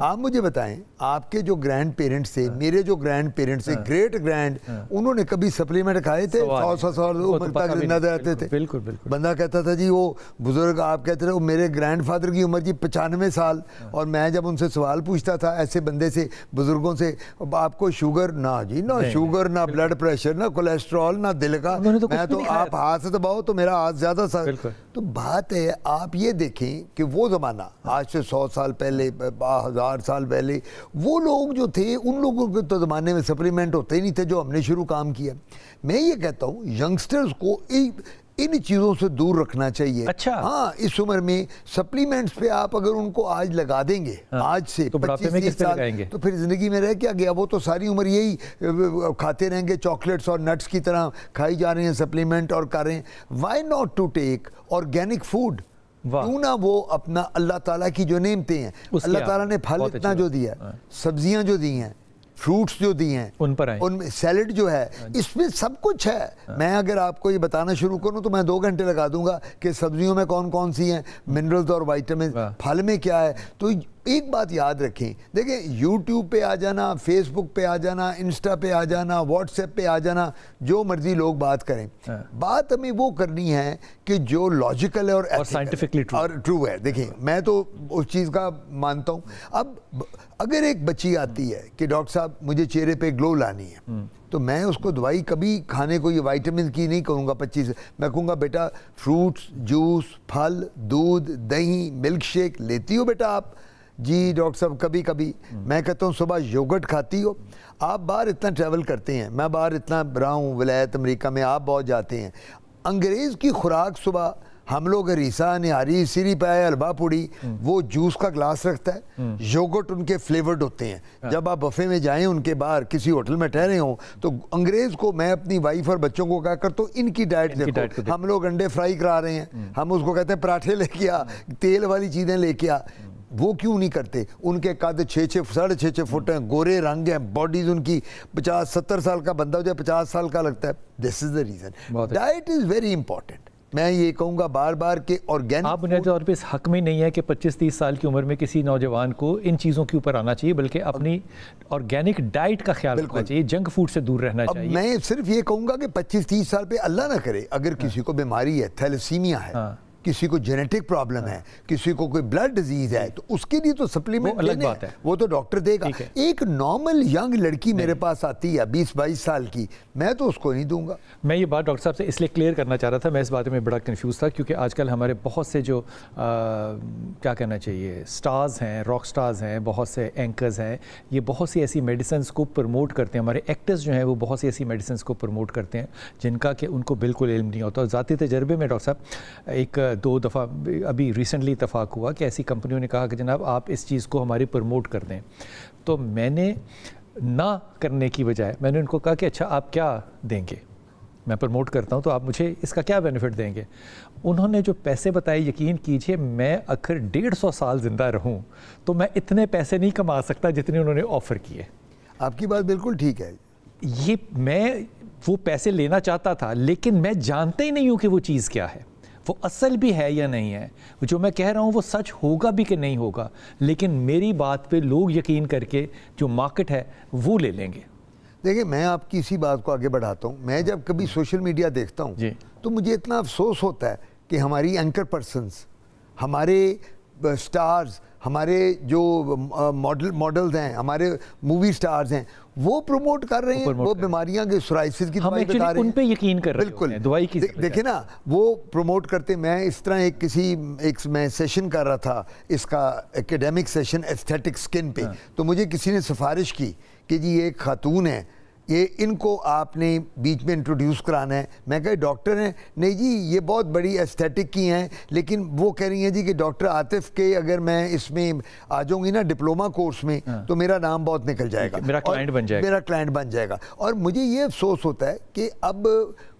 آپ مجھے بتائیں آپ کے جو گرینڈ پیرنٹس تھے, میرے جو گرینڈ پیرنٹس تھے, گریٹ گرینڈ, انہوں نے کبھی سپلیمنٹ کھائے تھے؟ 100 سال عمر تک زندہ رہتے تھے. بالکل بالکل. بندہ کہتا تھا جی وہ بزرگ, آپ کہتے تھے میرے گرینڈ فادر کی عمر جی 95 سال, اور میں جب ان سے سوال پوچھتا تھا ایسے بندے سے, بزرگوں سے, آپ کو شوگر؟ نہ جی, نہ شوگر, نہ بلڈ پریشر, نہ کولیسٹرول, نہ دل کا. میں تو آپ ہاتھ سے دباؤ تو میرا ہاتھ زیادہ سا. تو بات ہے آپ یہ دیکھیں کہ وہ زمانہ آج سے 100 سال پہلے, 1000 سال پہلے, وہ لوگ جو تھے ان لوگوں کے تو زمانے میں سپلیمنٹ ہوتے ہی نہیں تھے جو ہم نے شروع کام کیا. میں یہ کہتا ہوں ینگسٹرز کو ان چیزوں سے دور رکھنا چاہیے. اچھا ہاں, اس عمر میں سپلیمنٹس پہ آپ اگر ان کو آج لگا دیں گے, آج سے 25 سال, تو پھر زندگی میں رہ کیا گیا؟ وہ تو ساری عمر یہی کھاتے رہیں گے, چاکلیٹس اور نٹس کی طرح کھائی جا رہے ہیں سپلیمنٹ اور کر رہے ہیں. Why not to take organic food? کیوں نہ وہ اپنا اللہ تعالیٰ کی جو نعمتیں ہیں, اللہ تعالیٰ نے پھل اتنا جو دیا, سبزیاں جو دی ہیں, فروٹس جو دی ہیں, ان میں سیلڈ جو ہے, اس میں سب کچھ ہے. میں اگر آپ کو یہ بتانا شروع کروں تو میں 2 گھنٹے لگا دوں گا کہ سبزیوں میں کون کون سی ہیں منرلز اور وائٹامنز, پھل میں کیا ہے. تو ایک بات یاد رکھیں, دیکھیں یوٹیوب پہ آ جانا, فیس بک پہ آ جانا, انسٹا پہ آ جانا, واٹس ایپ پہ آ جانا, جو مرضی لوگ بات کریں, بات ہمیں وہ کرنی ہے کہ جو لاجیکل ہے اور سائنٹیفکلی ٹرو ہے. دیکھیں میں تو اس چیز کا مانتا ہوں. اب اگر ایک بچی آتی ہے کہ ڈاکٹر صاحب مجھے چہرے پہ گلو لانی ہے, تو میں اس کو دوائی کبھی کھانے کو یہ وائٹامن کی نہیں کہوں گا 25, میں کہوں گا بیٹا فروٹس, جوس, پھل, دودھ, دہی, ملک شیک لیتی ہو بیٹا آپ؟ جی ڈاکٹر صاحب کبھی کبھی. میں کہتا ہوں صبح یوگرٹ کھاتی ہو؟ آپ باہر اتنا ٹریول کرتے ہیں, میں باہر اتنا رہا ہوں ولایت امریکہ میں, آپ بہت جاتے ہیں. انگریز کی خوراک صبح ہم لوگ ریسا, نہاری, سیری پائے, حلوا پوڑی, وہ جوس کا گلاس رکھتا ہے, یوگرٹ ان کے فلیورڈ ہوتے ہیں. جب آپ بفے میں جائیں ان کے باہر کسی ہوٹل میں ٹھہرے ہوں, تو انگریز کو میں اپنی وائف اور بچوں کو کہا کرتا ہوں ان کی ڈائٹ دیکھو. ہم لوگ انڈے فرائی کرا رہے ہیں, ہم اس کو کہتے ہیں پراٹھے لے کے آ, تیل والی چیزیں لے کے آ. وہ کیوں نہیں کرتے؟ ان کے قد 6.5 فٹ ہیں, گورے رنگ ہیں, باڈیز ان کی 50-70 سال کا بندہ ہو جائے 50 سال کا لگتا ہے. This is the reason. Diet is very important. میں یہ کہوں گا بار بار کہ آرگینک, آپ بنیادی طور پہ اس حق میں نہیں ہے کہ 25-30 سال کی عمر میں کسی نوجوان کو ان چیزوں کے اوپر آنا چاہیے, بلکہ اپنی آرگینک ڈائٹ کا خیال رکھنا چاہیے, جنک فوڈ سے دور رہنا چاہیے. میں صرف یہ کہوں گا کہ 25-30 سال پہ اللہ نہ کرے اگر کسی کو بیماری ہے, تھیلیسیمیا ہے, کسی کو جینیٹک پرابلم ہے, کسی کو کوئی بلڈ ڈیزیز ہے, تو اس کے لیے تو سپلیمنٹ لینے ہیں, وہ تو ڈاکٹر دے گا. ایک نارمل ینگ لڑکی میرے پاس آتی ہے 20-22 سال کی, میں تو اس کو نہیں دوں گا. میں یہ بات ڈاکٹر صاحب سے اس لیے کلیئر کرنا چاہ رہا تھا, میں اس بات میں بڑا کنفیوز تھا, کیونکہ آج کل ہمارے بہت سے جو کیا کہنا چاہیے سٹارز ہیں, راک سٹارز ہیں, بہت سے اینکرز ہیں, یہ بہت سی ایسی میڈیسنز کو پروموٹ کرتے ہیں. ہمارے ایکٹرز جو ہیں وہ بہت سی ایسی میڈیسنز کو پروموٹ کرتے ہیں جن کا کہ ان کو بالکل علم نہیں ہوتا. اور ذاتی تجربے میں ڈاکٹر صاحب 1-2 دفعہ ابھی ریسنٹلی اتفاق ہوا کہ ایسی کمپنیوں نے کہا کہ جناب آپ اس چیز کو ہماری پروموٹ کر دیں, تو میں نے نہ کرنے کی بجائے میں نے ان کو کہا کہ اچھا آپ کیا دیں گے, میں پروموٹ کرتا ہوں تو آپ مجھے اس کا کیا بینیفٹ دیں گے. انہوں نے جو پیسے بتائے, یقین کیجئے میں اگر 150 سال زندہ رہوں تو میں اتنے پیسے نہیں کما سکتا جتنے انہوں نے آفر کیے. آپ کی بات بالکل ٹھیک ہے. یہ میں وہ پیسے لینا چاہتا تھا, لیکن میں جانتا ہی نہیں ہوں کہ وہ چیز کیا ہے, وہ اصل بھی ہے یا نہیں ہے, جو میں کہہ رہا ہوں وہ سچ ہوگا بھی کہ نہیں ہوگا, لیکن میری بات پہ لوگ یقین کر کے جو مارکیٹ ہے وہ لے لیں گے. دیکھیں میں آپ کی اسی بات کو آگے بڑھاتا ہوں. میں جب کبھی سوشل میڈیا دیکھتا ہوں تو مجھے اتنا افسوس ہوتا ہے کہ ہماری اینکر پرسنز, ہمارے سٹارز, ہمارے جو ماڈلز ہیں, ہمارے مووی سٹارز ہیں, وہ پروموٹ کر رہے ہیں وہ بیماریاں کے سورائسس کی دوائی بتا رہے ہیں. ان پہ یقین کر رہے ہیں بالکل دوائی کی. دیکھیں نا وہ پروموٹ کرتے. میں اس طرح ایک میں سیشن کر رہا تھا, اس کا ایکیڈیمک سیشن ایستھیٹک سکن پہ, تو مجھے کسی نے سفارش کی کہ جی یہ ایک خاتون ہے, یہ ان کو آپ نے بیچ میں انٹروڈیوس کرانا ہے. میں کہا ڈاکٹر ہیں؟ نہیں جی یہ بہت بڑی ایستھیٹک کی ہیں, لیکن وہ کہہ رہی ہیں جی کہ ڈاکٹر عاطف کے اگر میں اس میں آ جاؤں گی نا ڈپلومہ کورس میں تو میرا نام بہت نکل جائے گا, میرا کلائنٹ بن جائے گا. اور مجھے یہ افسوس ہوتا ہے کہ اب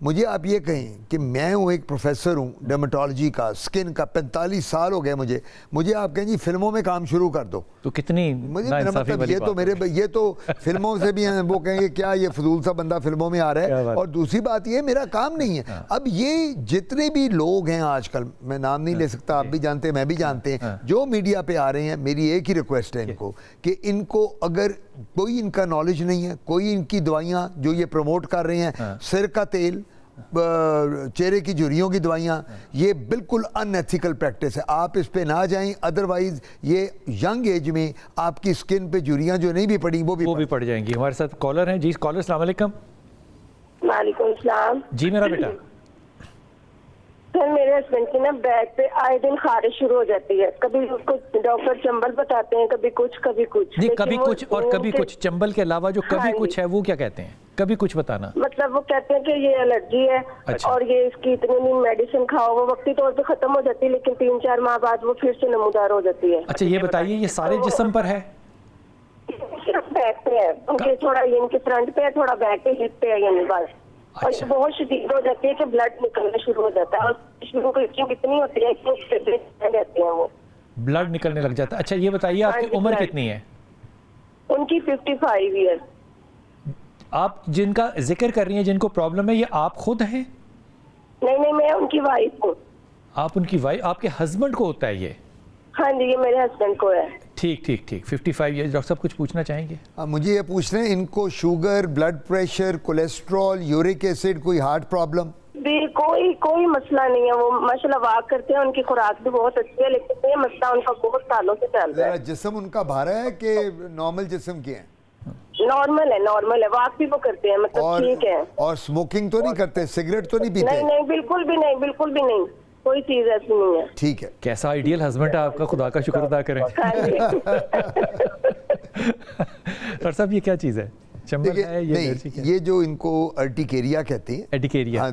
مجھے آپ یہ کہیں کہ میں ہوں ایک پروفیسر ہوں ڈرمیٹالوجی کا، اسکن کا، 45 سال ہو گئے مجھے آپ کہیں جی فلموں میں کام شروع کر دو، تو کتنی مجھے میرا مطلب یہ تو فلموں سے بھی ہیں، وہ کہیں گے کیا یہ فضول سا بندہ فلموں میں آ رہا ہے، اور دوسری بات یہ میرا کام نہیں ہے۔ اب یہ جتنے بھی لوگ ہیں آج کل، میں نام نہیں لے سکتا، آپ بھی جانتے ہیں میں بھی جانتے ہیں، جو میڈیا پہ آ رہے ہیں، میری ایک ہی ریکویسٹ ہے ان کو کہ ان کو اگر کوئی ان کا نالج نہیں ہے، کوئی ان کی دوائیاں جو یہ پروموٹ کر رہے ہیں، سر کا تیل، چہرے کی جھریوں کی دوائیاں، یہ بالکل ان ایتھیکل پریکٹس ہے، آپ اس پہ نہ جائیں، ادروائز یہ ینگ ایج میں آپ کی سکن پہ جھریاں جو نہیں بھی پڑی وہ بھی پڑ جائیں گی۔ ہمارے ساتھ کالر ہیں جی، کالر السلام علیکم۔ وعلیکم السلام جی میرا بیٹا، سر میرے ہسبینڈ کی نا بیک پہ آئے دن خارش شروع ہو جاتی ہے، کبھی اس کو ڈاکٹر چمبل بتاتے ہیں، کبھی کچھ جی کبھی کچھ اور کبھی کچھ، چمبل کے علاوہ جو کبھی کچھ ہے وہ کیا کہتے ہیں؟ کبھی کچھ بتانا مطلب وہ کہتے ہیں کہ یہ الرجی ہے اور یہ اس کی اتنی میڈیسن کھاؤ، وہ وقتی طور پہ ختم ہو جاتی ہے لیکن 3-4 ماہ بعد وہ پھر سے نمودار ہو جاتی ہے۔ اچھا یہ بتائیے یہ سارے جسم پر ہے؟ صرف بیک پہ ہے، ان کے تھوڑا ان کے فرنٹ پہ ہے، تھوڑا بیک پہ، ہپ پہ ہے، یعنی بس، اور یہ بہت شدید ہو جاتی ہے کہ بلڈ نکلنا شروع ہو جاتا ہے، اور شروع کی کتنی ہوتی ہے کہ رہتے ہیں وہ بلڈ نکلنے لگ جاتا ہے۔ اچھا یہ بتائیے آپ کی عمر کتنی ہے؟ ان کی 55 ایئر۔ آپ جن کا ذکر کر رہی ہیں جن کو پرابلم ہے، یہ آپ خود ہیں؟ نہیں میں ان کی وائف ہوں۔ آپ ان کی وائف، آپ کے ہسبینڈ کو ہوتا ہے یہ؟ ہاں جی یہ میرے ہسبینڈ کو ہے۔ ٹھیک 55 ایئرز۔ ڈاکٹر صاحب کچھ پوچھنا چاہیں گے؟ مجھے یہ پوچھ رہے ہیں ان کو sugar, blood pressure, cholesterol, uric acid, کوئی ہارٹ پرابلم؟ کوئی مسئلہ نہیں ہے، وہ ماشاءاللہ واک کرتے ہیں، ان کی خوراک بھی بہت اچھی ہے، لیکن یہ مسئلہ ان کا بہت سالوں سے چل رہا ہے۔ جسم ان کا بھارا ہے کہ نارمل جسم کے ہیں؟ نارمل ہے، واک بھی وہ کرتے ہیں، مطلب ٹھیک ہے۔ اور سموکنگ تو نہیں کرتے، سگریٹ تو نہیں پیتے؟ نہیں بالکل بھی نہیں، کوئی چیز ایسی نہیں ہے۔ ٹھیک ہے، کیسا آئیڈیل ہسبینڈ ہے آپ کا، خدا کا شکر ادا کریں۔ ڈاکٹر صاحب یہ کیا چیز ہے؟ نہیں یہ جو ان کو ارٹیکیریا کہتے ہیں، ارٹیکیریا،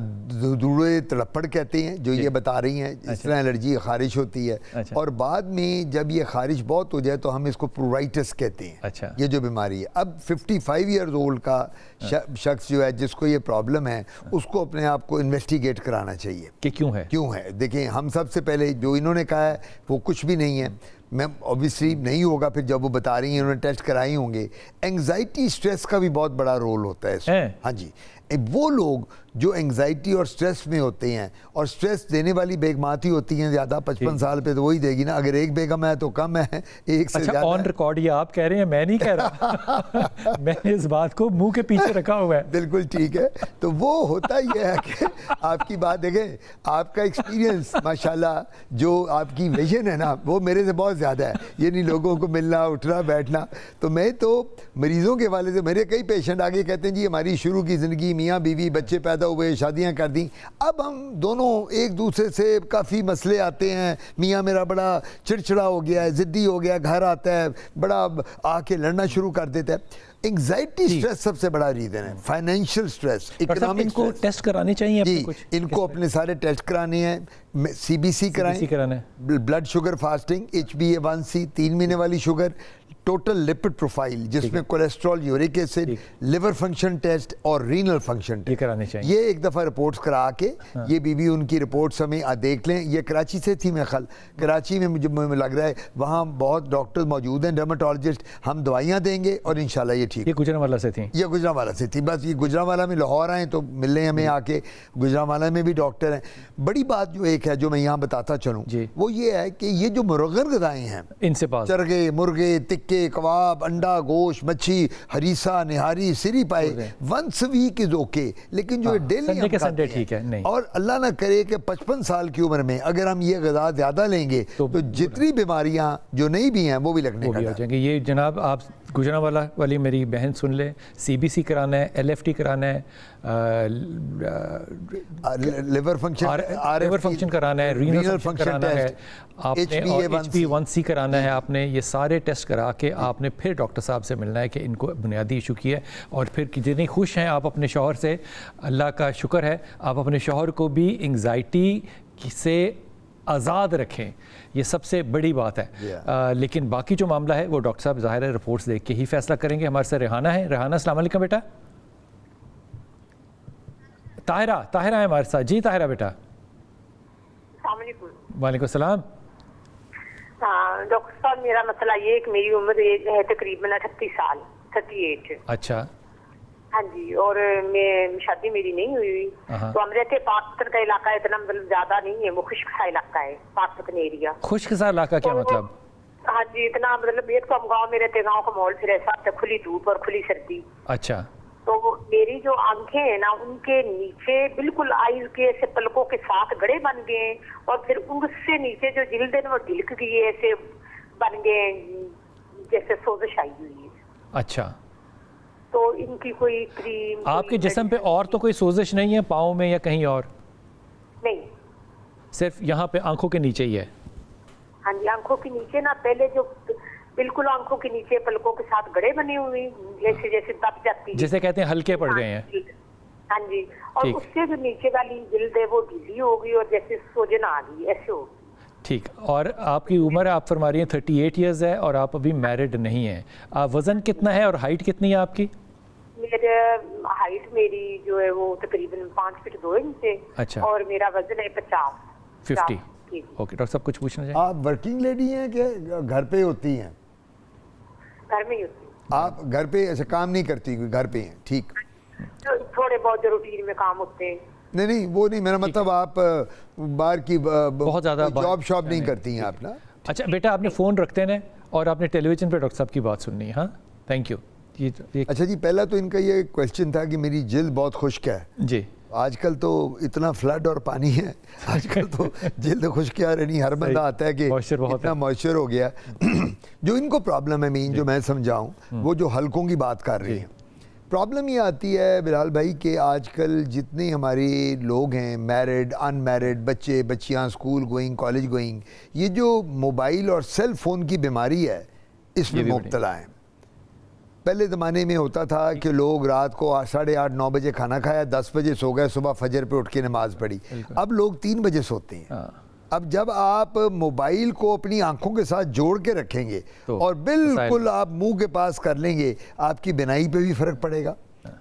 دوڑے تڑپڑ کہتے ہیں، جو یہ بتا رہی ہیں اس طرح الرجی خارش ہوتی ہے، اور بعد میں جب یہ خارش بہت ہو جائے تو ہم اس کو پروائٹس کہتے ہیں، یہ جو بیماری ہے۔ اب 55 ایئرز اولڈ کا شخص جو ہے جس کو یہ پرابلم ہے اس کو اپنے آپ کو انویسٹیگیٹ کرانا چاہیے کہ کیوں ہے۔ دیکھیں ہم سب سے پہلے جو انہوں نے کہا ہے وہ کچھ بھی نہیں ہے، میں اوبیسلی نہیں ہوگا، پھر جب وہ بتا رہی ہیں انہوں نے ٹیسٹ کرائی ہوں گے۔ اینگزائٹی سٹریس کا بھی بہت بڑا رول ہوتا ہے اس میں۔ ہاں جی، وہ لوگ جو اینگزائٹی اور سٹریس میں ہوتے ہیں، اور سٹریس دینے والی بیگمات ہی ہوتی ہیں زیادہ، 55 سال پہ تو وہی دے گی نا، اگر ایک بیگم ہے تو کم ہے، ایک سے زیادہ۔ آن ریکارڈ یہ آپ کہہ رہے ہیں، میں نہیں کہہ رہا، میں نے اس بات کو منہ کے پیچھے رکھا ہوا ہے۔ بالکل ٹھیک ہے، تو وہ ہوتا یہ ہے کہ آپ کی بات دیکھیں، آپ کا ایکسپیرینس ماشاءاللہ، جو آپ کی ویژن ہے نا وہ میرے سے بہت زیادہ ہے، یعنی لوگوں کو ملنا، اٹھنا بیٹھنا۔ تو میں تو مریضوں کے والے سے، میرے کئی پیشنٹ آگے کہتے ہیں جی ہماری شروع کی زندگی میاں بیوی، بچے پیدا ہوئے، شادیاں کر دیں، اب ہم دونوں ایک دوسرے سے کافی مسئلے آتے ہیں، میاں میرا بڑا چڑچڑا ہو گیا ہے، ضدی ہو گیا، گھر آتا ہے بڑا آ کے لڑنا شروع کر دیتا ہے۔ انگزائٹی سٹریس سب سے بڑا ریزن ہے، فائنینشیل سٹریس، اکنامک ان کو ٹیسٹ کرانے چاہیے؟ جی ان کو اپنے سارے ٹیسٹ کرانے ہیں، CBC کرائیں، بلڈ شوگر فاسٹنگ، HbA1c 3 مہینے والی شوگر، ٹوٹل لپڈ پروفائل جس میں cholesterol, uric acid, liver function test اور رینل فنکشن ٹیسٹ کرانے چاہیے۔ یہ ایک دفعہ رپورٹس کرا کے یہ بیوی ان کی رپورٹس ہمیں دیکھ لیں۔ یہ کراچی سے تھی، میں خل کراچی میں مجھے لگ رہا ہے وہاں بہت ڈاکٹر موجود ہیں، ڈرمیٹالوجسٹ، ہم دوائیاں دیں گے اور انشاءاللہ یہ ٹھیک۔ یہ گجرانوالہ سے تھیں؟ یہ گجرانوالہ سے تھی، بس یہ گجرانوالہ میں لاہور آئیں تو مل لیں ہمیں آ کے، گجرانوالہ میں بھی ڈاکٹر ہیں۔ بڑی بات جو ایک ہے جو میں یہاں بتاتا چلوں وہ یہ ہے کہ یہ جو مرغن غذائیں ہیں، ان سے چرگے، مرغے، تکے، کباب، انڈا، گوشت، مچھی، ہریسہ، نہاری، سری پائے، ونس ویک از اوکے، لیکن جو ڈیلی ہم کھاتے ہیں، اور اللہ نہ کرے کہ 55 سال کی عمر میں اگر ہم یہ غذا زیادہ لیں گے تو جتنی بیماریاں جو نہیں بھی ہیں وہ بھی لگنے کا جائیں گے۔ یہ جناب آپ گجرانوالہ والی میری بہن سن لیں، CBC کرانا ہے، LFT کرانا ہے، لیور فنکشن کرانا ہے، رینل فنکشن کرانا ہے، آپ نے HbA1c کرانا ہے، آپ نے یہ سارے ٹیسٹ کرا کے آپ نے پھر ڈاکٹر صاحب سے ملنا ہے کہ ان کو بنیادی ایشو کی ہے، اور پھر جتنی خوش ہیں آپ اپنے شوہر سے، اللہ کا شکر ہے، آپ اپنے شوہر کو بھی انگزائٹی سے آزاد رکھیں، یہ سب سے بڑی بات ہے۔ لیکن باقی جو معاملہ ہے وہ ڈاکٹر صاحب ظاہر ہے رپورٹس دیکھ کے ہی فیصلہ کریں گے۔ ہمارے ساتھ ریحانہ ہے۔ ریحانہ السلام علیکم بیٹا۔ طاہرہ ہے ہمارے ساتھ. جی طاہرہ بیٹا. السلام علیکم. وعلیکم السلام. ہاں ڈاکٹر صاحب میرا مسئلہ یہ ہے کہ میری عمر ہے تقریباً 38 سال 38. اچھا. ہاں جی, اور میں شادی میری نہیں ہوئی, تو ہم رہتے پاکستان کا علاقہ اتنا مطلب زیادہ نہیں ہے, وہ خشک سا علاقہ ہے پاکستان ایریا. خشک سا علاقہ کیا مطلب؟ ہاں جی, اتنا مطلب ایک تو ہم گاؤں میں رہتے, گاؤں کا ماحول پھر ایسا ہوتا ہے, کھلی دھوپ اور کھلی سردی. اچھا. تو میری جو آنکھیں ہیں نا ان کے نیچے بالکل آئیز کے ایسے پلکوں کے ساتھ گڑے بن گئے ہیں, اور پھر ان سے نیچے جو جلد ہے نا وہ ڈلک گئی ہے, ایسے بن گئے جیسے سوزش آئی ہوئی ہے. اچھا. تو ان کی کوئی کریم آپ کے جسم پہ اور تو کوئی سوزش نہیں ہے پاؤں میں یا کہیں اور؟ نہیں, صرف یہاں پہ آنکھوں کے نیچے ہی ہے. ہاں جی, آنکھوں کے نیچے نا پہلے جو بالکل آنکھوں کے نیچے پلکوں کے ساتھ گڑے بنے ہوئے جیسے جیسے دب جاتی ہے, جسے کہتے ہیں ہلکے پڑ گئے ہیں. ہاں جی, اور اس سے جو نیچے والی جلد ہے وہ ڈھیلی ہو گئی اور جیسے سوجن آ گئی ایسے ہو گئی. ٹھیک. اور آپ کی عمر آپ فرما رہی ہیں 38 ایئرز ہے اور آپ ابھی میرڈ نہیں ہیں. وزن کتنا ہے اور ہائٹ کتنی ہے آپ کی؟ میرے ہائٹ میری جو ہے وہ تقریباً 5 فٹ 2 انچ ہے. اچھا. اور میرا وزن ہے 50. اوکے. ڈاکٹر صاحب کچھ پوچھنا چاہیں؟ آپ ورکنگ لیڈی ہیں کہ گھر پہ ہوتی ہیں؟ گھر میں ہی ہوتی ہوں. آپ گھر پہ ایسے کام نہیں کرتی, گھر پہ ہیں. ٹھیک. تھوڑے بہت جو روٹین میں کام ہوتے ہیں. نہیں وہ نہیں, میرا مطلب آپ باہر کی بہت زیادہ جاب شاپ نہیں کرتی ہیں آپ نا. اچھا بیٹا, آپ نے فون رکھتے ہیں اور آپ نے ٹیلی ویژن پہ ڈاکٹر صاحب کی بات سننی ہے. ہاں تھینک یو. اچھا جی, پہلا تو ان کا یہ کویشچن تھا کہ میری جلد بہت خشک ہے. جی. آج کل تو اتنا فلڈ اور پانی ہے, آج کل تو جلد خشک ہے, نہیں ہر بندہ آتا ہے کہ اتنا موئسچر ہو گیا. جو ان کو پرابلم ہے مین جو میں سمجھاؤں, وہ جو حلقوں کی بات کر رہی ہیں, پرابلم یہ آتی ہے بلال بھائی کہ آج کل جتنے ہمارے لوگ ہیں میرڈ ان میرڈ, بچے بچیاں اسکول گوئنگ کالج گوئنگ, یہ جو موبائل اور سیل فون کی بیماری ہے اس میں مبتلا ہیں. پہلے زمانے میں ہوتا تھا کہ لوگ رات کو 8:30 9 بجے کھانا کھایا, 10 بجے سو گئے, صبح فجر پہ اٹھ کے نماز پڑھی. اب لوگ 3 بجے سوتے ہیں. اب جب آپ موبائل کو اپنی آنکھوں کے ساتھ جوڑ کے رکھیں گے اور بالکل آپ منہ کے پاس کر لیں گے, آپ کی بینائی پہ بھی فرق پڑے گا,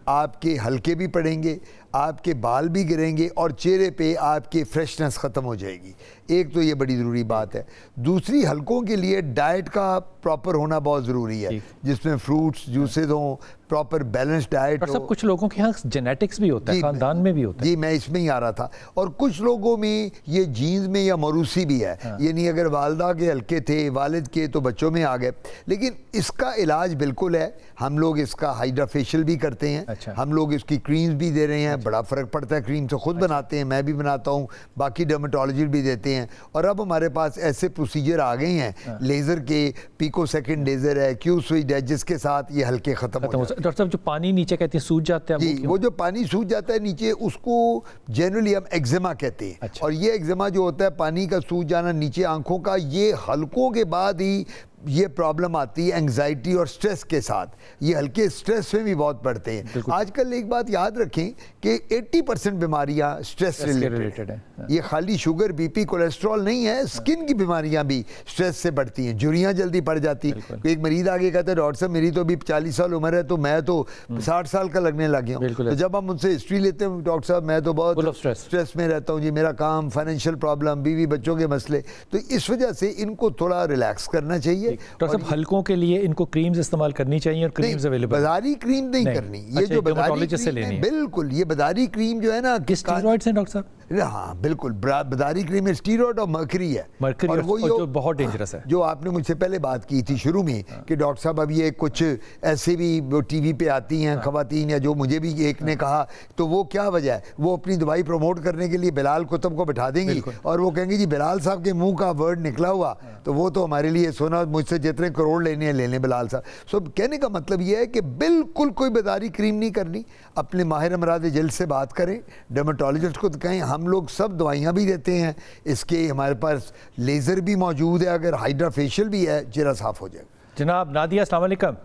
آپ کے حلقے بھی پڑیں گے, آپ کے بال بھی گریں گے, اور چہرے پہ آپ کی فریشنس ختم ہو جائے گی. ایک تو یہ بڑی ضروری بات ہے. دوسری, حلقوں کے لیے ڈائٹ کا پراپر ہونا بہت ضروری ہے, جس میں فروٹس جوسز ہوں, پراپر بیلنس ڈائٹ ہو. سب کچھ لوگوں کے ہاں جینیٹکس بھی ہوتا ہے, خاندان میں بھی ہوتا ہے. جی میں اس میں ہی آ رہا تھا. اور کچھ لوگوں میں یہ جینز میں یا موروثی بھی ہے, یعنی اگر والدہ کے حلقے تھے, والد کے, تو بچوں میں آ گئے. لیکن اس کا علاج بالکل ہے. ہم لوگ اس کا ہائیڈرا فیشیل بھی کرتے ہیں, ہم لوگ اس کی کریمز بھی دے رہے ہیں, بڑا فرق پڑتا ہے. کریم تو خود بناتے ہیں, میں بھی بناتا ہوں, باقی ڈرمیٹولوجسٹ بھی دیتے ہیں. اور اب ہمارے پاس ایسے پروسیجر آ گئے ہیں لیزر کے, پیکو سیکنڈ لیزر ہے, کیو سوئچ ہے, جس کے ساتھ یہ حلقے ختم ہو جاتے ہیں. ڈاکٹر صاحب جو پانی نیچے کہتے ہیں سوج جاتا ہے, جی وہ جو پانی سوج جاتا ہے نیچے, اس کو جنرلی ہم ایگزیما کہتے ہیں. اور یہ ایگزیما جو ہوتا ہے, پانی کا سوج جانا نیچے آنکھوں کا, یہ حلقوں کے بعد ہی یہ پرابلم آتی ہے انگزائٹی اور سٹریس کے ساتھ. یہ ہلکے سٹریس میں بھی بہت پڑتے ہیں. آج کل ایک بات یاد رکھیں کہ 80% بیماریاں سٹریس ریلیٹڈ ہیں. یہ خالی شوگر, بی پی, کولیسٹرول نہیں ہے, سکن کی بیماریاں بھی سٹریس سے بڑھتی ہیں. جھریاں جلدی پڑ جاتی. ایک مریض آگے کہتا ہے ڈاکٹر صاحب میری تو ابھی 40 سال عمر ہے, تو میں تو 60 سال کا لگنے لگ گیا ہوں. تو جب ہم ان سے ہسٹری لیتے ہیں, ڈاکٹر صاحب میں تو بہت سٹریس میں رہتا ہوں جی, میرا کام, فائنینشیل پرابلم, بیوی بچوں کے مسئلے. تو اس وجہ سے ان کو تھوڑا ریلیکس کرنا چاہیے. ڈاکٹر صاحب حلقوں کے لیے ان کو کریمز استعمال کرنی چاہیے, اور کریمز اویلیبل, بازاری کریم نہیں کرنی. یہ جو بازاری کریم ہے, بالکل یہ بازاری کریم جو ہے نا, اسٹیرائڈز ہیں ڈاکٹر صاحب. ہاں بالکل, بازاری کریم میں اسٹیرائڈ اور مرکری ہے. اور وہ جو بہت ڈینجرس ہے, جو آپ نے مجھ سے پہلے بات کی تھی شروع میں کہ ڈاکٹر صاحب اب یہ کچھ ایسے بھی ٹی وی پہ آتی ہیں خواتین, یا جو مجھے بھی ایک نے کہا, تو وہ کیا وجہ ہے, وہ اپنی دوائی پروموٹ کرنے کے لیے بلال کتب کو بٹھا دیں گی, اور وہ کہیں گے جی بلال صاحب کے منہ کا ورڈ نکلا ہوا, تو وہ تو ہمارے لیے سونا, مجھ سے جتنے کروڑ لینے ہیں لے لیں بلال صاحب. سو کہنے کا مطلب یہ ہے کہ بالکل کوئی بازاری کریم نہیں کرنی. اپنے ماہر امراض جلد سے بات کریں, ڈرمیٹولوجسٹ کو کہیں. ہم لوگ سب دوائیاں بھی دیتے ہیں, اس کے ہمارے پاس لیزر بھی موجود ہے, اگر ہائیڈرا فیشیل بھی ہے, چہرہ صاف ہو جائے گا. جناب نادیہ السلام علیکم.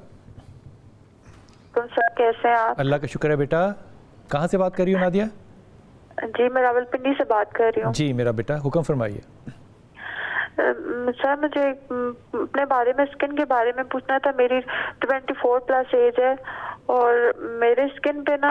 تم سب کیسے ہیں آپ؟ اللہ کا شکر ہے بیٹا. کہاں سے بات کر رہی ہو نادیہ؟ جی میں راولپنڈی سے بات کر رہی ہوں. جی میرا بیٹا حکم فرمائیے. سر مجھے اپنے بارے میں, اسکن کے بارے میں پوچھنا تھا. میری 24+ ایج ہے, اور میرے اسکن پہ نا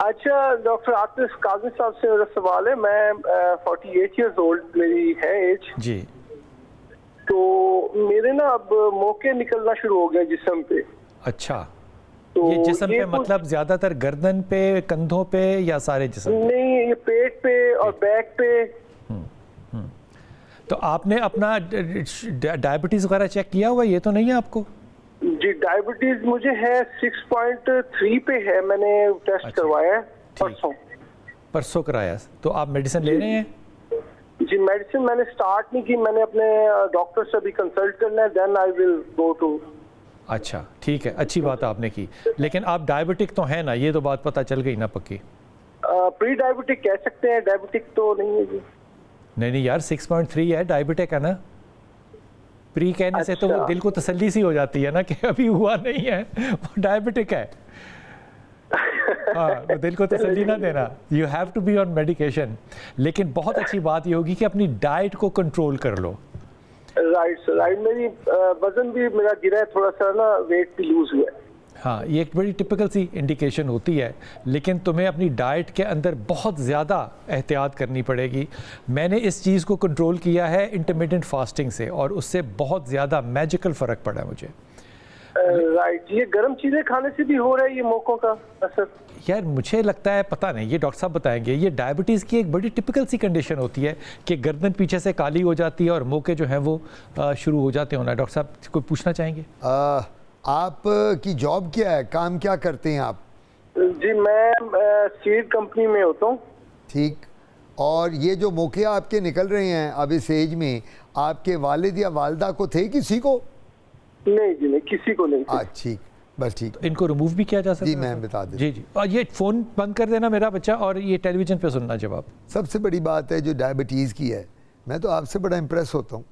اچھا ڈاکٹر عاطف قاضی صاحب سے میرا سوال ہے. میں 48 ایئرز اولڈ میری ہے ایج. جی. تو میرے نا اب موقع نکلنا شروع ہو گیا جسم پہ. اچھا, یہ جسم پہ مطلب زیادہ تر گردن پہ, کندھوں پہ, یا سارے جسم پہ؟ نہیں, یہ پیٹ پہ اور بیک پہ. تو آپ نے اپنا ڈائبٹیز وغیرہ چیک کیا ہوا؟ یہ تو نہیں ہے آپ کو؟ جی ڈائبٹیز مجھے ہے 6.3 پہ ہے. میں نے ٹیسٹ کروایا ہے پرسوں کرایا. تو آپ میڈیسن لے رہے ہیں؟ جی میڈیسن میں نے سٹارٹ نہیں کی. میں نے اپنے ڈاکٹر سے بھی کنسلٹ کرنا ہے, دین آئی ول گو ٹو. اچھا ٹھیک ہے, اچھی بات آپ نے کی. لیکن آپ ڈائبٹک تو ہیں نا, یہ تو بات پتہ چل گئی نا پکی. پری ڈائبٹک کہہ سکتے ہیں, ڈائبٹک تو نہیں ہے جی. نہیں یار 6.3 ہے, ڈائبٹک ہے نا. پری کہنے سے تو وہ دل کو تسلی سی ہو جاتی ہے نا کہ ابھی ہوا نہیں ہے, وہ ڈائبٹک ہے. ہاں, دل کو تسلی نہ دینا. You have to be on medication. لیکن بہت اچھی بات یہ ہوگی کہ اپنی ڈائٹ کو کنٹرول کر لو. Right right. میری وزن بھی میرا گرا ہے تھوڑا سا نا, ویٹ بھی لوز ہوا ہے. ہاں, یہ ایک بڑی ٹپیکل سی انڈیکیشن ہوتی ہے. لیکن تمہیں اپنی ڈائٹ کے اندر بہت زیادہ احتیاط کرنی پڑے گی. میں نے اس چیز کو کنٹرول کیا ہے انٹرمیڈنٹ فاسٹنگ سے, اور اس سے بہت زیادہ میجیکل فرق پڑا ہے مجھے. رائٹ. یہ گرم چیزیں کھانے سے بھی ہو رہا ہے یہ موقعوں کا اثر؟ یار مجھے لگتا ہے, پتہ نہیں, یہ ڈاکٹر صاحب بتائیں گے. یہ ڈائبٹیز کی ایک بڑی ٹپیکل سی کنڈیشن ہوتی ہے کہ گردن پیچھے سے کالی ہو جاتی ہے اور موقع جو ہیں وہ شروع ہو جاتے ہونا. ڈاکٹر صاحب کوئی پوچھنا چاہیں گے؟ آپ کی جاب کیا ہے, کام کیا کرتے ہیں آپ؟ جی میں سیڈ کمپنی میں ہوتا ہوں. ٹھیک. اور یہ جو موقع آپ کے نکل رہے ہیں اب اس ایج میں, آپ کے والد یا والدہ کو تھے کسی کو؟ نہیں جی نہیں, کسی کو نہیں. ٹھیک, بس ٹھیک. ان کو ریموو بھی کیا جا سکتا ہے؟ جی میں بتا دیں. جی جی. اور یہ فون بند کر دینا میرا بچہ, اور یہ ٹیلی ویژن پہ سننا جواب. سب سے بڑی بات ہے جو ڈائبٹیز کی ہے, میں تو آپ سے بڑا امپریس ہوتا ہوں.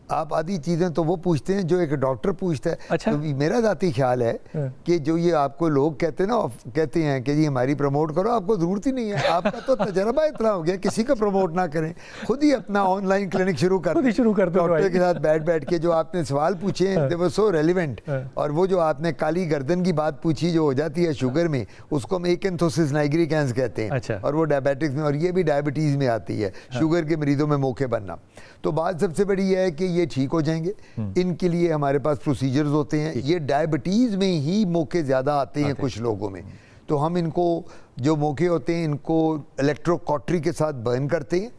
آپ آدھی چیزیں تو وہ پوچھتے ہیں جو ایک ڈاکٹر پوچھتا ہے. اچھا. تو میرا ذاتی خیال ہے کہ جو یہ آپ کو لوگ کہتے ہیں نا, کہتے ہیں کہ جی ہماری پروموٹ کرو, آپ کو ضرورت ہی نہیں ہے. آپ کا تو تجربہ اتنا ہو گیا, کسی کا پروموٹ نہ کریں, خود ہی اپنا آن لائن کلینک شروع کر دیں. ڈاکٹر کے ساتھ بیٹھ کے جو آپ نے سوال پوچھے ہیں, they were so relevant. اور وہ جو آپ نے کالی گردن کی بات پوچھی جو ہو جاتی ہے شوگر میں, اس کو ہم ایکنتھوسس نائگریکینس کہتے ہیں, اور وہ ڈائبیٹکس میں, اور یہ بھی ڈائبٹیز میں آتی ہے, شوگر کے مریضوں میں موقع بننا. تو بات سب سے بڑی یہ ہے کہ یہ ٹھیک ہو جائیں گے. ان کے لیے ہمارے پاس پروسیجرز ہوتے ہیں. یہ ڈائبٹیز میں ہی موقع زیادہ آتے ہیں کچھ لوگوں میں, تو ہم ان کو جو موقع ہوتے ہیں ان کو الیکٹرو کاٹری کے ساتھ برن کرتے ہیں.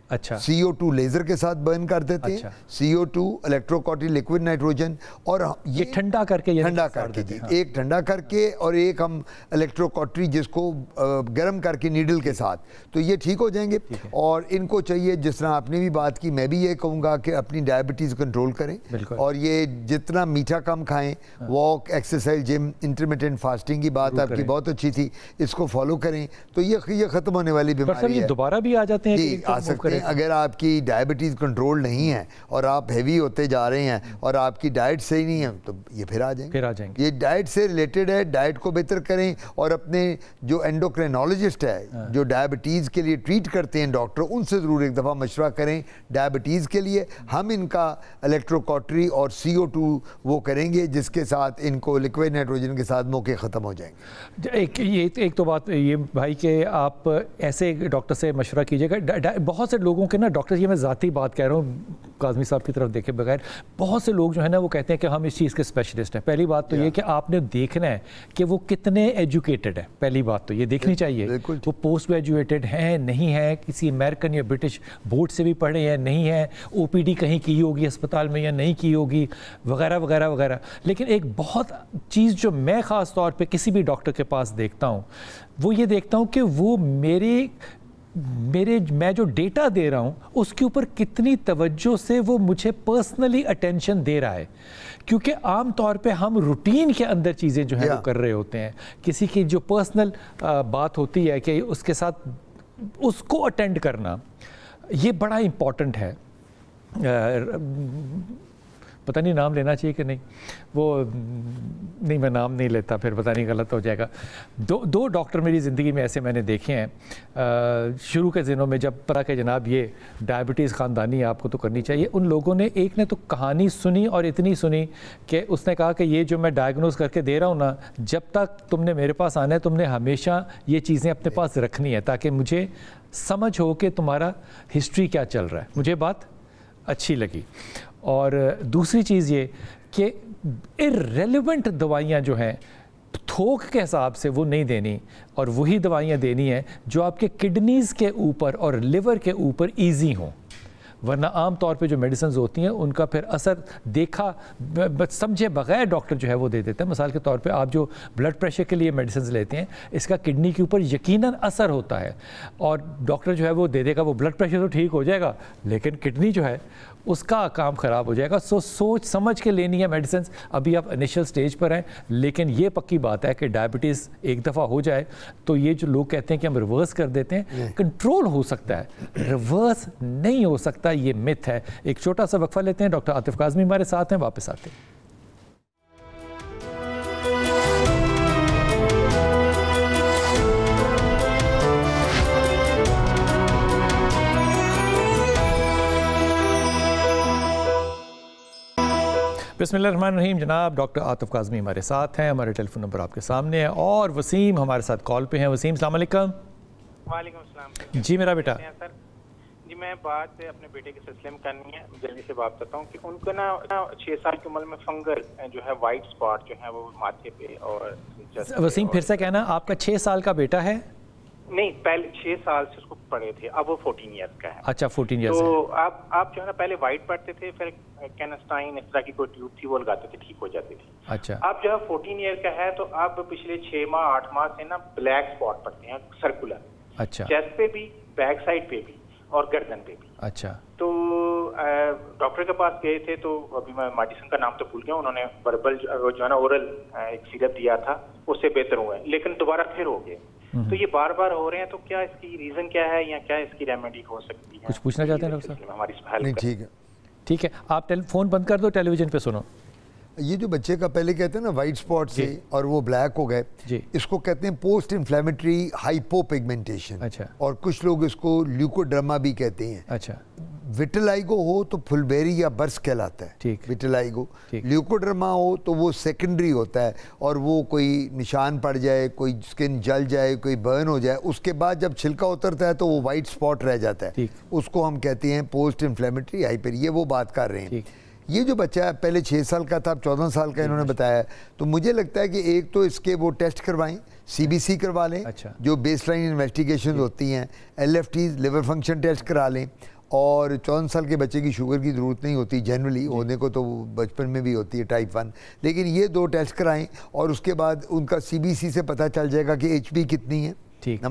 اچھا. CO2 لیزر کے ساتھ برن کر دیتے ہیں. CO2 الیکٹرو کاٹری لکوڈ نائٹروجن, اور یہ ٹھنڈا کر کے, ٹھنڈا کر کے, ایک ٹھنڈا کر کے اور ایک ہم الیکٹرو کاٹری جس کو گرم کر کے نیڈل کے ساتھ, تو یہ ٹھیک ہو جائیں گے. اور ان کو چاہیے, جس طرح آپ نے بھی بات کی, میں بھی یہ کہوں گا کہ اپنی ڈائبٹیز کنٹرول کریں, اور یہ جتنا میٹھا کم کھائیں, واک, ایکسرسائز, جم, انٹرمیٹنٹ فاسٹنگ کی بات آپ کی بہت اچھی تھی, اس کو فالو کریں تو یہ ختم ہونے والی بیماری ہے. دوبارہ بھی آ جاتے ہیں؟ جی آ سکتے ہیں. اگر آپ کی ڈائبٹیز کنٹرول نہیں ہے اور آپ ہیوی ہوتے جا رہے ہیں اور آپ کی ڈائٹ صحیح نہیں ہے, تو یہ پھر آ جائیں گے. یہ ڈائٹ سے ریلیٹڈ ہے, ڈائٹ کو بہتر کریں. اور اپنے جو اینڈوکرینالوجسٹ ہے جو ڈائبٹیز کے لیے ٹریٹ کرتے ہیں ڈاکٹر, ان سے ضرور ایک دفعہ مشورہ کریں ڈائبٹیز کے لیے. ہم ان کا الیکٹرو کاٹری اور CO2 وہ کریں گے جس کے ساتھ ان کو لکوڈ نائٹروجن کے ساتھ موقع ختم ہو جائیں گے. ایک تو بات یہ بھائی کہ آپ ایسے ڈاکٹر سے مشورہ کیجیے گا. بہت سے لوگوں کے نا ڈاکٹر, یہ میں ذاتی بات کہہ رہا ہوں کاظمی صاحب کی طرف دیکھے بغیر, بہت سے لوگ جو ہے نا وہ کہتے ہیں کہ ہم اس چیز کے اسپیشلسٹ ہیں. پہلی بات تو یہ کہ آپ نے دیکھنا ہے کہ وہ کتنے ایجوکیٹڈ ہے. پہلی بات تو یہ دیکھنی چاہیے وہ پوسٹ گریجویٹڈ ہیں نہیں ہیں, کسی امریکن یا برٹش بورڈ سے بھی پڑھے ہیں نہیں ہیں, OPD کہیں کی ہوگی اسپتال میں یا نہیں کی ہوگی, وغیرہ وغیرہ وغیرہ. لیکن ایک بہت چیز جو میں خاص طور پہ کسی بھی ڈاکٹر کے پاس دیکھتا ہوں, وہ یہ دیکھتا ہوں کہ وہ میں جو ڈیٹا دے رہا ہوں اس کے اوپر کتنی توجہ سے وہ مجھے پرسنلی اٹینشن دے رہا ہے. کیونکہ عام طور پہ ہم روٹین کے اندر چیزیں جو ہیں وہ کر رہے ہوتے ہیں. کسی کی جو پرسنل بات ہوتی ہے کہ اس کے ساتھ اس کو اٹینڈ کرنا, یہ بڑا امپورٹنٹ ہے. پتہ نہیں نام لینا چاہیے کہ نہیں، وہ نہیں میں نام نہیں لیتا، پھر پتہ نہیں غلط ہو جائے گا. دو ڈاکٹر میری زندگی میں ایسے میں نے دیکھے ہیں شروع کے دنوں میں، جب پتا کہ جناب یہ ڈائبٹیز خاندانی ہے، آپ کو تو کرنی چاہیے. ان لوگوں نے ایک نے تو کہانی سنی اور اتنی سنی کہ اس نے کہا کہ یہ جو میں ڈائگنوز کر کے دے رہا ہوں نا، جب تک تم نے میرے پاس آنا ہے تم نے ہمیشہ یہ چیزیں اپنے پاس رکھنی ہے تاکہ مجھے سمجھ ہو کہ تمہارا ہسٹری کیا چل رہا ہے. مجھے بات اچھی لگی. اور دوسری چیز یہ کہ irrelevant دوائیاں جو ہیں تھوک کے حساب سے وہ نہیں دینی، اور وہی دوائیاں دینی ہیں جو آپ کے کڈنیز کے اوپر اور لیور کے اوپر ایزی ہوں. ورنہ عام طور پہ جو میڈیسنز ہوتی ہیں ان کا پھر اثر دیکھا سمجھے بغیر ڈاکٹر جو ہے وہ دے دیتا ہے. مثال کے طور پہ آپ جو بلڈ پریشر کے لیے میڈیسنز لیتے ہیں، اس کا کڈنی کے اوپر یقیناً اثر ہوتا ہے، اور ڈاکٹر جو ہے وہ دے دے گا وہ بلڈ پریشر تو ٹھیک ہو جائے گا لیکن کڈنی جو ہے اس کا کام خراب ہو جائے گا. سوچ سمجھ کے لینی ہے میڈیسنز. ابھی آپ انیشل سٹیج پر ہیں، لیکن یہ پکی بات ہے کہ ڈائبٹیز ایک دفعہ ہو جائے تو یہ جو لوگ کہتے ہیں کہ ہم ریورس کر دیتے ہیں، کنٹرول ہو سکتا ہے، ریورس نہیں ہو سکتا. یہ مت ہے. ایک چھوٹا سا وقفہ لیتے ہیں. ڈاکٹر عاطف کاظمی ہمارے ساتھ ہیں، واپس آتے ہیں. بسم اللہ الرحمن الرحیم. جناب ڈاکٹر عاطف کاظمی ہمارے ساتھ ہیں. ہمارے ٹیلی فون نمبر آپ کے سامنے ہے، اور وسیم ہمارے ساتھ کال پہ ہیں. وسیم السلام علیکم. وعلیکم السلام. جی میرا بیٹا. سر جی میں بات اپنے بیٹے کے سلسلے میں کرنی ہے، جلدی سے بات کرتا ہوں کہ ان کو نا 6 سال کی عمر میں فنگل جو ہے وائٹ اسپاٹ جو ہے وہ ماتھے پہ اور وسیم پھر سے کہنا، آپ کا 6 سال کا بیٹا ہے؟ نہیں، پہلے 6 سال سے اس کو پڑے تھے، اب وہ 14 ایئرس کا ہے. اچھا 14 ایئرس. تو آپ جو ہے نا پہلے وائٹ پڑھتے تھے، پھر کینسٹائن اس طرح کی کوئی ٹیوب تھی وہ لگاتے تھے، ٹھیک ہو جاتی تھی. اچھا اب جو ہے 14 ایئر کا ہے تو اب پچھلے 6 ماہ 8 ماہ سے نا بلیک اسپاٹ پڑتے ہیں سرکولر. اچھا. چیسٹ پہ بھی، بیک سائڈ پہ بھی، اور گردن پہ بھی. اچھا. تو ڈاکٹر کے پاس گئے تھے تو ابھی میں میڈیسن کا نام تو بھول گیا، انہوں نے وربل جو ہے نا اورل ایک سیرپ دیا تھا، اس سے بہتر ہوئے، لیکن دوبارہ پھر ہو گئے. تو یہ بار بار ہو رہے ہیں، تو کیا اس کی ریزن کیا ہے یا کیا اس کی ریمیڈی ہو سکتی ہے؟ کچھ پوچھنا چاہتے ہیں ڈاکٹر صاحب؟ ہماری نہیں ٹھیک ہے. ٹھیک ہے، آپ فون بند کر دو، ٹیلی ویژن پہ سنو. یہ جو بچے کا پہلے کہتے ہیں نا وائٹ اسپاٹ سے اور وہ بلیک ہو گئے، اس کو کہتے ہیں پوسٹ انفلیمیٹری ہائپو پیگمنٹیشن. اچھا. اور کچھ لوگ اس کو لیوکوڈرما بھی کہتے ہیں. اچھا. وٹلائگو ہو تو پھلبیری یا برس کہلاتا ہے. ٹھیک. وٹلائگو. لیوکوڈرما ہو تو وہ سیکنڈری ہوتا ہے، اور وہ کوئی نشان پڑ جائے، کوئی اسکن جل جائے، کوئی برن ہو جائے، اس کے بعد جب چھلکا اترتا ہے تو وہ وائٹ اسپاٹ رہ جاتا ہے. اس کو ہم کہتے ہیں پوسٹ انفلیمیٹری ہائپر. یہ وہ بات کر رہے ہیں. یہ جو بچہ ہے پہلے 6 سال کا تھا، اب 14 سال کا انہوں نے بتایا. تو مجھے لگتا ہے کہ ایک تو اس کے وہ ٹیسٹ کروائیں، سی بی سی کروا لیں جو بیس لائن انویسٹیگیشن ہوتی ہیں، L F Ts liver function test کرا لیں. اور 14 سال کے بچے کی شوگر کی ضرورت نہیں ہوتی جنرلی، ہونے کو تو بچپن میں بھی ہوتی ہے ٹائپ 1، لیکن یہ 2 ٹیسٹ کرائیں اور اس کے بعد ان کا سی بی سی سے پتہ چل جائے گا کہ ایچ بی کتنی ہے،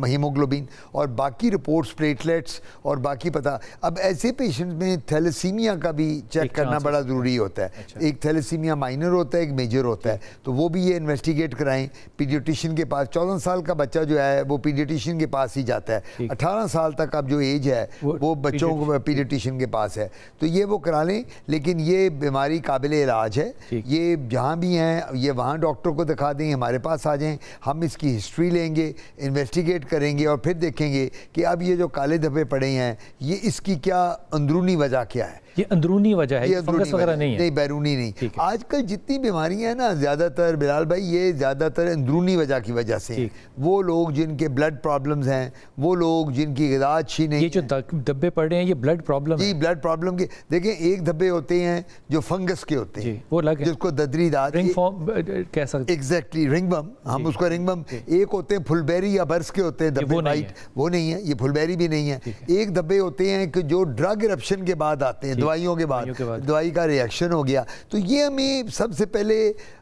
ہیموگلوبین، اور باقی رپورٹس پلیٹلیٹس اور باقی پتہ. اب ایسے پیشنٹ میں تھیلیسیمیا کا بھی چیک کرنا بڑا ضروری ہوتا ہے. ایک تھیلیسیمیا مائنر ہوتا ہے، ایک میجر ہوتا ہے. تو وہ بھی یہ انویسٹیگیٹ کرائیں پیڈیٹیشین کے پاس. 14 سال کا بچہ جو ہے وہ پیڈیٹیشین کے پاس ہی جاتا ہے. 18 سال تک اب جو ایج ہے وہ بچوں کو پیڈیٹیشین کے پاس ہے. تو یہ وہ کرا لیں، لیکن یہ بیماری قابل علاج ہے. یہ جہاں بھی ہیں یہ وہاں ڈاکٹر کو دکھا دیں، ہمارے پاس آ جائیں، ہم اس کی ہسٹری لیں گے، انویسٹیگیٹ کریں گے، اور پھر دیکھیں گے کہ اب یہ جو کالے دھبے پڑے ہیں یہ اس کی کیا اندرونی وجہ کیا ہے. یہ اندرونی وجہ ہے، یہ فنگس وغیرہ نہیں ہے. نہیں، بیرونی نہیں. آج کل جتنی بیماریاں ہیں نا زیادہ تر بلال بھائی یہ زیادہ تر اندرونی وجہ کی وجہ سے ہیں. وہ لوگ جن کے بلڈ پرابلمز ہیں، وہ لوگ جن کی غذا اچھی نہیں. یہ جو دھبے پڑ رہے ہیں یہ بلڈ پرابلم ہے. جی بلڈ پرابلم کے دیکھیں، ایک دھبے ہوتے ہیں جو فنگس کے ہوتے ہیں، وہ لگ جس کو ددری داد رنگ فارم کہہ سکتے ہیں. ایگزیکٹلی رنگ بم، ہم اس کو رنگ بم. ایک ہوتے ہیں پھلبیری یا برس کے ہوتے ہیں دھبے، وائٹ وہ نہیں ہے، یہ پھلبیری بھی نہیں ہے. ایک دھبے ہوتے ہیں کہ جو ڈرگ ایرپشن کے بعد آتے ہیں، دوائیوں کے بعد، دوائی کا ریئیکشن ہو گیا. تو یہ ہمیں سب سے پہلے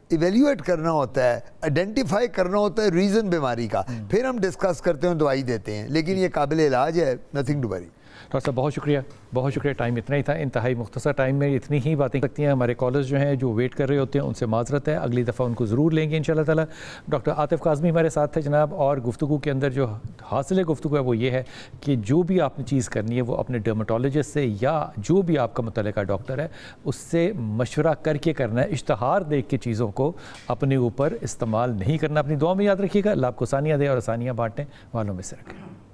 ایویلیویٹ کرنا ہوتا ہے، آئیڈینٹیفائی کرنا ہوتا ہے ریزن بیماری کا، پھر ہم ڈسکس کرتے ہیں، دوائی دیتے ہیں. لیکن یہ قابل علاج ہے، نتھنگ ٹو وری. ڈاکٹر صاحب بہت شکریہ. ٹائم اتنا ہی تھا, انتہائی مختصر ٹائم میں اتنی ہی باتیں کرتی ہیں. ہمارے کالرز جو ہیں جو ویٹ کر رہے ہوتے ہیں ان سے معذرت ہے, اگلی دفعہ ان کو ضرور لیں گے انشاءاللہ تعالی. ڈاکٹر عاطف کاظمی ہمارے ساتھ تھے جناب, اور گفتگو کے اندر جو حاصل گفتگو ہے وہ یہ ہے کہ جو بھی آپ نے چیز کرنی ہے وہ اپنے ڈرماٹولوجسٹ سے یا جو بھی آپ کا متعلقہ ڈاکٹر ہے اس سے مشورہ کر کے کرنا ہے. اشتہار دیکھ کے چیزوں کو اپنے اوپر استعمال نہیں کرنا. اپنی دعا میں یاد رکھیے گا. اللہ آپ کو آسانیاں دے اور آسانیاں بانٹیں, والوں میں سے رکھیں.